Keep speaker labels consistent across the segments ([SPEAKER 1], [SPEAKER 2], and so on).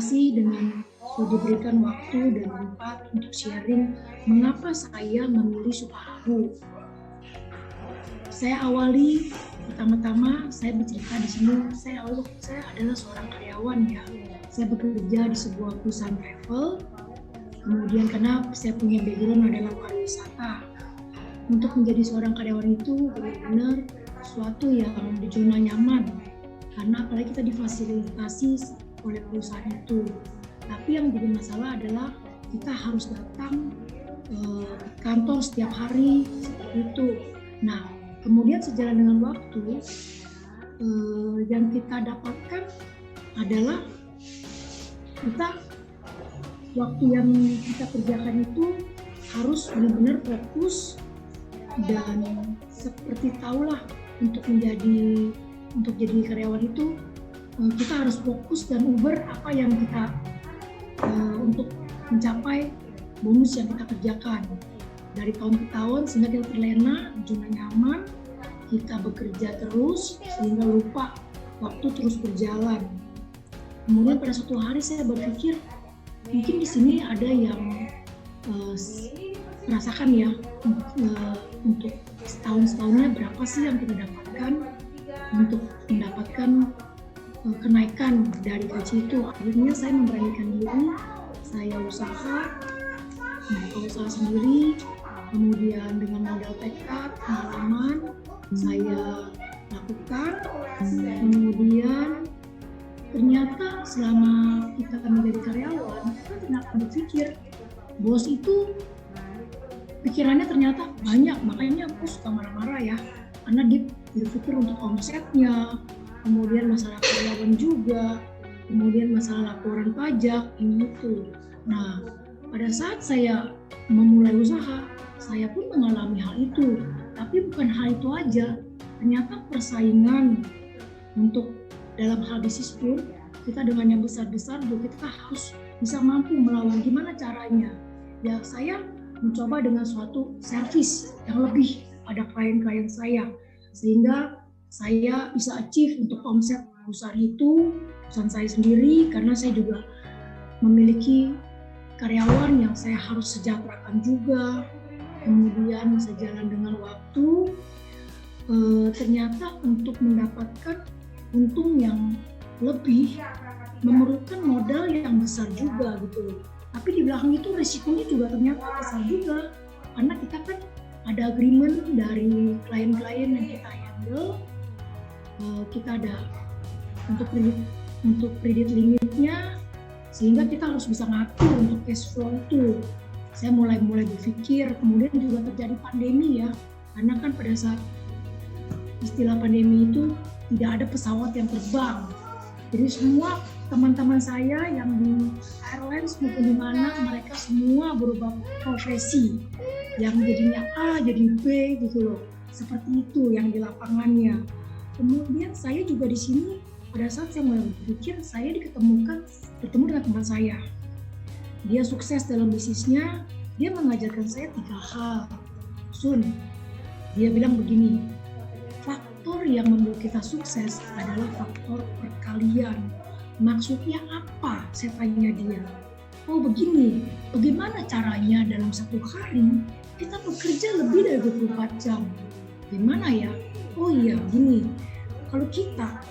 [SPEAKER 1] kasih dengan sudah diberikan waktu dan tempat untuk sharing mengapa saya memilih Sukahabu. Saya awali pertama-tama saya bercerita di sini. Saya adalah seorang karyawan ya. Saya bekerja di sebuah perusahaan travel. Kemudian karena saya punya background adalah pariwisata. Untuk menjadi seorang karyawan itu benar-benar sesuatu yang di zona nyaman. Karena apalagi kita difasilitasi oleh perusahaan itu. Tapi yang jadi masalah adalah kita harus datang ke kantor setiap hari seperti itu. Nah, kemudian sejalan dengan waktu yang kita dapatkan adalah waktu yang kita kerjakan itu harus benar-benar fokus dan seperti tahulah untuk jadi karyawan itu kita harus fokus dan uber apa yang kita untuk mencapai bonus yang kita kerjakan dari tahun ke tahun sehingga kita terlena zona nyaman, kita bekerja terus sehingga lupa waktu terus berjalan. Kemudian pada suatu hari saya berpikir mungkin di sini ada yang merasakan ya untuk setahunnya berapa sih yang kita dapatkan untuk mendapatkan kenaikan dari gaji itu. Akhirnya saya memberanikan diri, saya membuka usaha sendiri, kemudian dengan modal tekad, pengalaman saya lakukan, kemudian ternyata selama kita menjadi karyawan kita tidak berpikir bos itu pikirannya ternyata banyak, makanya aku suka marah-marah ya karena dia berpikir untuk omsetnya, kemudian masalah karyawan juga, kemudian masalah laporan pajak ini itu. Nah, pada saat saya memulai usaha, saya pun mengalami hal itu. Tapi bukan hal itu aja, ternyata persaingan untuk dalam hal bisnis pun kita dengan yang besar-besar juga kita harus bisa mampu melawan. Gimana caranya? Ya saya mencoba dengan suatu servis yang lebih pada klien-klien saya sehingga saya bisa achieve untuk omset perusahaan perusahaan saya sendiri karena saya juga memiliki karyawan yang saya harus sejahterakan juga. Kemudian sejalan dengan waktu ternyata untuk mendapatkan untung yang lebih memerlukan modal yang besar juga gitu. Tapi di belakang itu risikonya juga ternyata besar juga karena kita kan ada agreement dari klien-klien yang kita handle, kita ada untuk kredit limitnya sehingga kita harus bisa ngatur untuk cash flow itu. Saya mulai berpikir, kemudian juga terjadi pandemi ya, karena kan pada saat istilah pandemi itu tidak ada pesawat yang terbang. Jadi semua teman-teman saya yang di airlines maupun di mana mereka semua berubah profesi, yang jadinya A jadi B gitu loh, seperti itu yang di lapangannya. Kemudian saya juga di sini pada saat saya mulai berpikir, saya bertemu dengan teman saya. Dia sukses dalam bisnisnya, dia mengajarkan saya 3 hal. Sun, dia bilang begini, faktor yang membuat kita sukses adalah faktor perkalian. Maksudnya apa? Saya tanya dia. Oh begini, bagaimana caranya dalam satu hari kita bekerja lebih dari 24 jam? Gimana ya? Oh iya, gini, kalau kita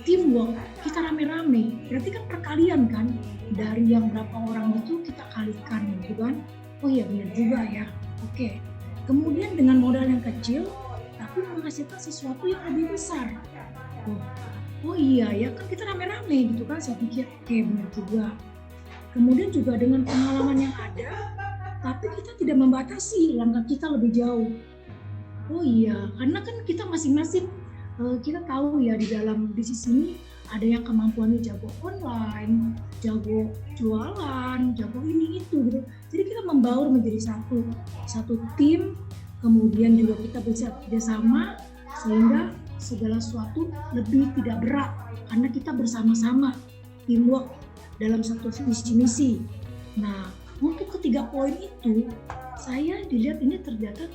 [SPEAKER 1] teamwork, kita rame-rame, berarti kan perkalian kan? Dari yang berapa orang itu kita kalikan gitu kan? Oh iya benar juga ya. Oke. Kemudian dengan modal yang kecil, tapi menghasilkan sesuatu yang lebih besar. Oh iya ya kan kita rame-rame gitu kan? Saya pikir, oke benar juga. Kemudian juga dengan pengalaman yang ada, tapi kita tidak membatasi langkah kita lebih jauh. Oh iya, karena kan kita masing-masing kita tahu ya di dalam bisnis ini ada yang kemampuannya jago online, jago jualan, jago ini itu gitu. Jadi kita membaur menjadi satu tim, kemudian juga kita bisa bersama sehingga segala sesuatu lebih tidak berat karena kita bersama-sama teamwork dalam satu visi misi. Nah, untuk ketiga poin itu saya dilihat ini ternyata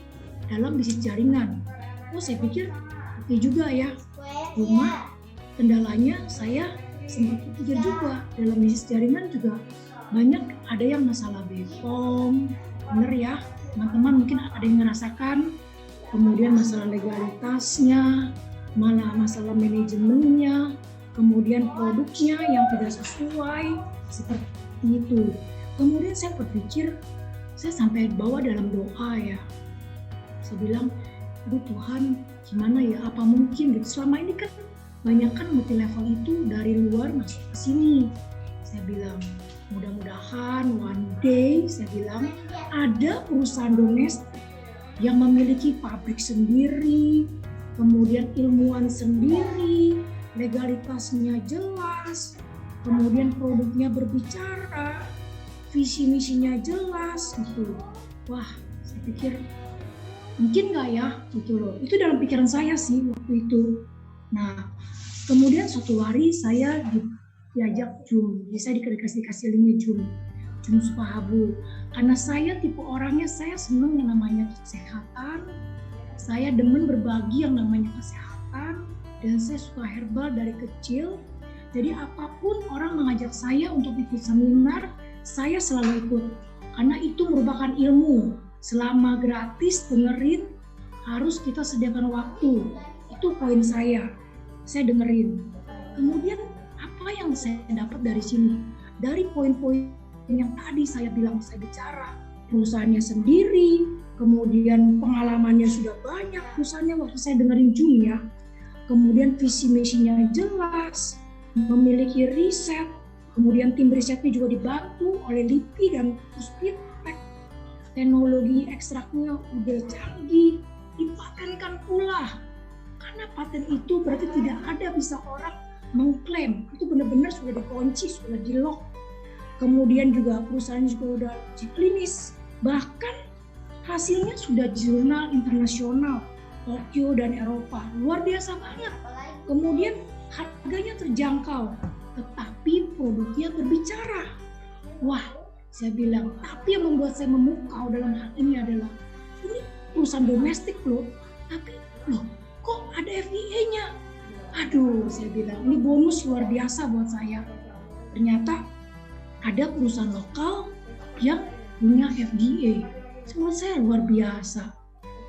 [SPEAKER 1] dalam bisnis jaringan. Oh, saya pikir oke juga ya. Cuma kendalanya saya sempat berpikir juga dalam bisnis jaringan juga banyak ada yang masalah BPOM, bener ya teman-teman mungkin ada yang merasakan, kemudian masalah legalitasnya, malah masalah manajemennya, kemudian produknya yang tidak sesuai seperti itu. Kemudian saya berpikir, saya sampai bawa dalam doa ya. Saya bilang, aduh Tuhan, gimana ya? Apa mungkin gitu? Selama ini kan banyak kan multi level itu dari luar masuk ke sini. Saya bilang, mudah-mudahan one day, saya bilang, ada perusahaan domestik yang memiliki pabrik sendiri, kemudian ilmuwan sendiri, legalitasnya jelas, kemudian produknya berbicara, visi misinya jelas gitu. Wah, saya pikir mungkin nggak ya gitu loh. Itu dalam pikiran saya sih waktu itu. Nah, kemudian suatu hari saya diajak Zoom, jadi saya dikasih link Zoom Supahabu. Karena saya tipe orangnya, saya senang yang namanya kesehatan, saya demen berbagi yang namanya kesehatan, dan saya suka herbal dari kecil. Jadi apapun orang mengajak saya untuk ikut seminar, saya selalu ikut. Karena itu merupakan ilmu. Selama gratis dengerin, harus kita sediakan waktu. Itu poin saya dengerin. Kemudian apa yang saya dapat dari sini? Dari poin-poin yang tadi saya bilang, saya bicara, perusahaannya sendiri, kemudian pengalamannya sudah banyak, perusahaannya waktu saya dengerin Zoom ya, kemudian visi misinya jelas, memiliki riset, kemudian tim risetnya juga dibantu oleh LIPI dan Puspiptek, teknologi ekstraknya udah canggih, dipatenkan pula, karena paten itu berarti tidak ada bisa orang mengklaim, itu benar-benar sudah dikunci, sudah di lock. Kemudian juga perusahaan juga udah uji klinis, bahkan hasilnya sudah di jurnal internasional Tokyo dan Eropa, luar biasa banget. Kemudian harganya terjangkau, tetapi produknya berbicara. Wah, saya bilang, tapi yang membuat saya memukau dalam hal ini adalah ini perusahaan domestik loh, tapi loh kok ada FDA-nya? Aduh, saya bilang ini bonus luar biasa buat saya. Ternyata ada perusahaan lokal yang punya FDA. Menurut saya luar biasa.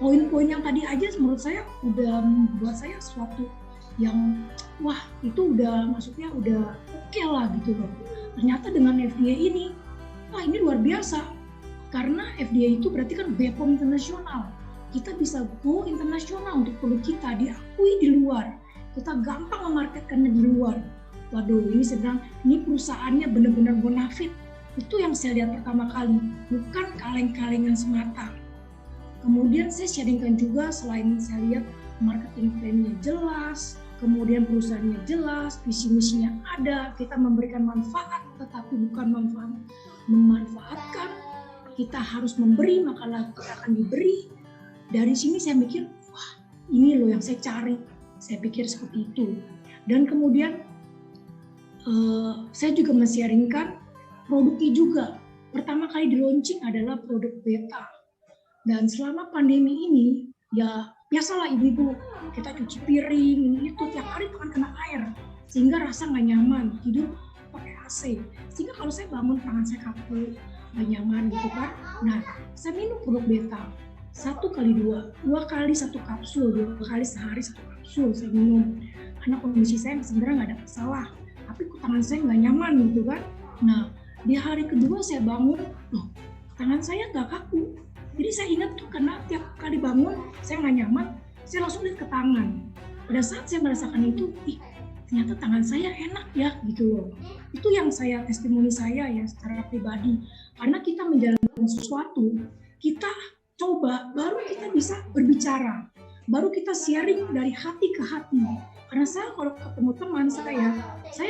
[SPEAKER 1] Poin-poin yang tadi aja menurut saya udah membuat saya sesuatu yang wah itu udah maksudnya udah oke lah gitu loh. Ternyata dengan FDA ini, wah ini luar biasa. Karena FDA itu berarti kan BPOM internasional. Kita bisa go internasional untuk produk kita, diakui di luar. Kita gampang memarketkannya di luar. Waduh, ini sedang ini perusahaannya benar-benar bonafit. Itu yang saya lihat pertama kali, bukan kaleng-kalengan semata. Kemudian saya sharingkan juga selain saya lihat marketing plan-nya jelas, kemudian perusahaannya jelas, visi misinya ada, kita memberikan manfaat tetapi bukan memanfaatkan. Kita harus memberi maka kita akan diberi. Dari sini saya mikir, wah ini loh yang saya cari. Saya pikir seperti itu. Dan kemudian saya juga men-sharingkan produknya juga. Pertama kali di launching adalah produk beta. Dan selama pandemi ini, ya biasalah ibu-ibu, kita cuci piring, ini itu tiap hari kan kena air. Sehingga rasa nggak nyaman, tidur pakai AC. Sehingga kalau saya bangun tangan saya kaku, nggak nyaman gitu kan. Nah, saya minum produk beta. 1x2, 2 kali 1 kapsul, 2 kali sehari 1 kapsul saya minum. Karena kondisi saya sebenarnya nggak ada masalah. Tapi tangan saya nggak nyaman gitu kan. Nah, di hari kedua saya bangun, loh tangan saya nggak kaku. Jadi saya ingat tuh karena tiap kali bangun saya nggak nyaman, saya langsung lihat ke tangan. Pada saat saya merasakan itu, ternyata tangan saya enak ya gitu loh. Itu yang saya testimoni saya ya secara pribadi. Karena kita menjalankan sesuatu, kita coba, baru kita bisa berbicara. Baru kita sharing dari hati ke hati. Karena saya kalau ketemu teman saya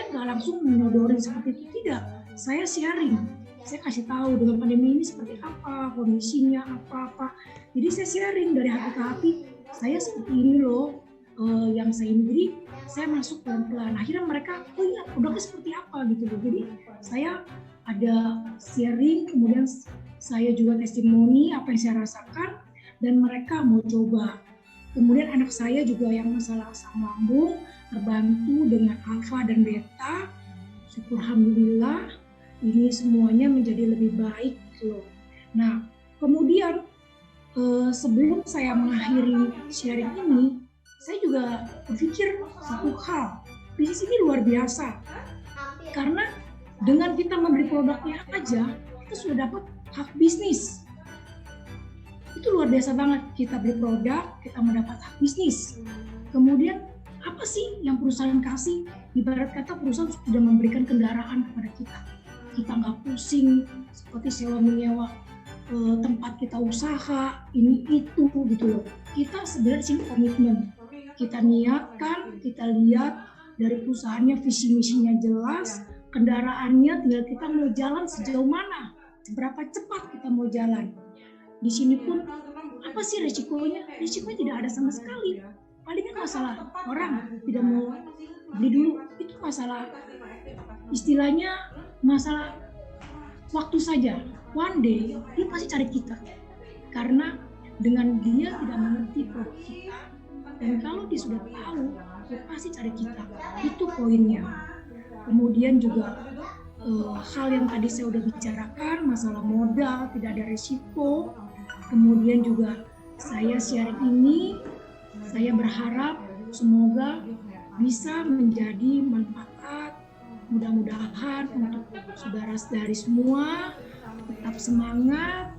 [SPEAKER 1] nggak langsung menyodorin seperti itu, tidak. Saya sharing, saya kasih tahu dengan pandemi ini seperti apa, kondisinya apa-apa. Jadi saya sharing dari hati ke hati, saya seperti ini loh, yang saya ini. Jadi saya masuk pelan-pelan. Akhirnya mereka, oh iya produknya seperti apa gitu loh. Jadi saya ada sharing, kemudian saya juga testimoni apa yang saya rasakan, dan mereka mau coba. Kemudian anak saya juga yang masalah asam lambung terbantu dengan alfa dan beta. syukur alhamdulillah ini semuanya menjadi lebih baik gitu loh. Nah, kemudian sebelum saya mengakhiri sharing ini, saya juga berpikir satu hal, bisnis ini luar biasa. Karena dengan kita membeli produknya aja, kita sudah dapat hak bisnis. Itu luar biasa banget, kita beli produk, kita mendapat hak bisnis. Kemudian apa sih yang perusahaan kasih? Ibarat kata perusahaan sudah memberikan kendaraan kepada kita. Kita nggak pusing seperti sewa menyewa tempat kita usaha, ini itu gitu loh. Kita sebenarnya sini komitmen. Kita niatkan, kita lihat dari perusahaannya visi misinya jelas, kendaraannya tinggal kita mau jalan sejauh mana, seberapa cepat kita mau jalan. Di sini pun apa sih resikonya? Resikonya tidak ada sama sekali. Palingan masalah orang tidak mau beli dulu, itu masalah istilahnya masalah waktu saja. One day dia pasti cari kita karena dengan dia tidak mengerti produk kita, dan kalau dia sudah tahu dia pasti cari kita. Itu poinnya. Kemudian juga hal yang tadi saya udah bicarakan, masalah modal, tidak ada resiko. Kemudian juga saya sharing ini, saya berharap semoga bisa menjadi manfaat. Mudah-mudahan untuk saudara-saudari semua tetap semangat,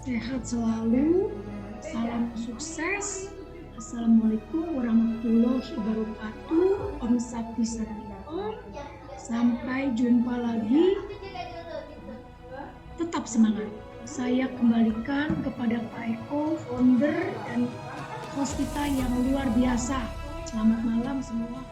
[SPEAKER 1] sehat selalu, salam sukses. Assalamualaikum warahmatullahi wabarakatuh. Om Sakti Sakti Om. Sampai jumpa lagi. Tetap semangat. Saya kembalikan kepada Pak Eko, founder dan host kita yang luar biasa. Selamat malam semua.